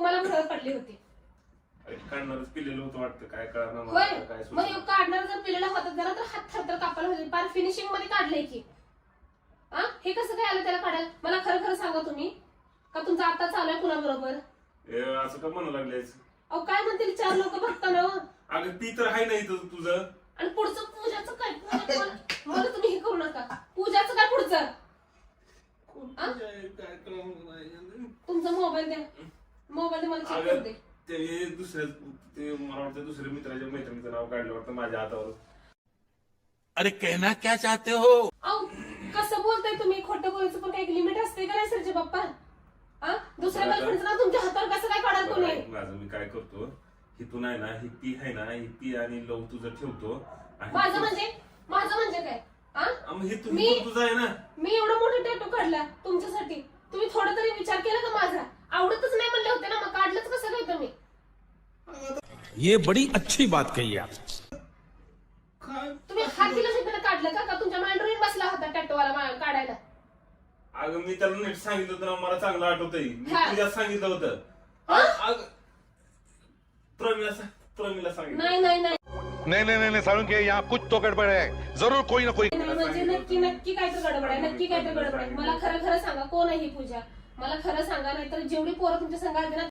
मला भर पडली होती. काढणारच पिलेलं होतं वाटतं, काय कळणार होय काय मग काढणार जर पिलेला होता जरा तर हात थरथर कापायला होते. पार फिनिशिंग मध्ये काढलंय की. हे कसं काय आलं त्याला काढायला? मला खरं खरं सांगा तुम्ही, का तुमचा आता चालू आहे कुणाबरोबर? असं का म्हणू लागलेस? अहो काय म्हणतील 4 लोक बघताना. अगं ती तर आहे ना इथं तुझं. आणि पुढचं पूजाचं काय? मला तुम्ही हे करू नका. पूजाचं काय पुढचं? तुमचा मोबाईल द्या. मोबाईल मला चेक करू दे. ते दुसऱ्या ते मला वाटतं दुसऱ्या मित्राच्या मैत्रिणीचं नाव काढलं वाटतं माझ्या हातावर. अरे कहना क्या चाहते हो? अहो कसं बोलताय तुम्ही? खोटं बोलायचं पण काही लिमिट असते का नाही सरचे बाप्पा? दुसऱ्या गर्लफ्रेंडचं नाव तुमच्या हातावर कसं काय काढाल कोणी? माझं मी काय करतो, हिथून आहे ना ही पी आहे ना, ही पी आणि लव तुझं ठेवतो. माझं म्हणजे काय? हे तुम्ही तुझं आहे ना. मी एवढं मोठं टॅटू काढला तुमच्यासाठी. तुम्ही थोडा तरी विचार केला का माझा? आवडतच नाही म्हणले होते ना, मग काढलंच कसं काय तुम्ही? ये बड़ी अच्छी बात कही आप. तुम्ही हातीला शिकलं काढलं का तुमच्या मांडीवर बसला होता टॅटूवाला काढायला? अगं मी त्याला नीट सांगितलं होतं ना, मला चांगलं आठवतंय. मी तुझ्यात सांगितलं होतं. प्रमीला सांगितलं. नहीं साळुंके के यहाँ कुछ तो गड़बड़ है, जरूर कोई ना कोई. म्हणजे नक्की काय तर गडबड आहे. नक्की काय तर गडबड आहे. मला खरं सांगा कोण आहे ही पूजा? मला खरं सांगा, नाहीतर जेवढी पोरं तुमच्या संघ आली ना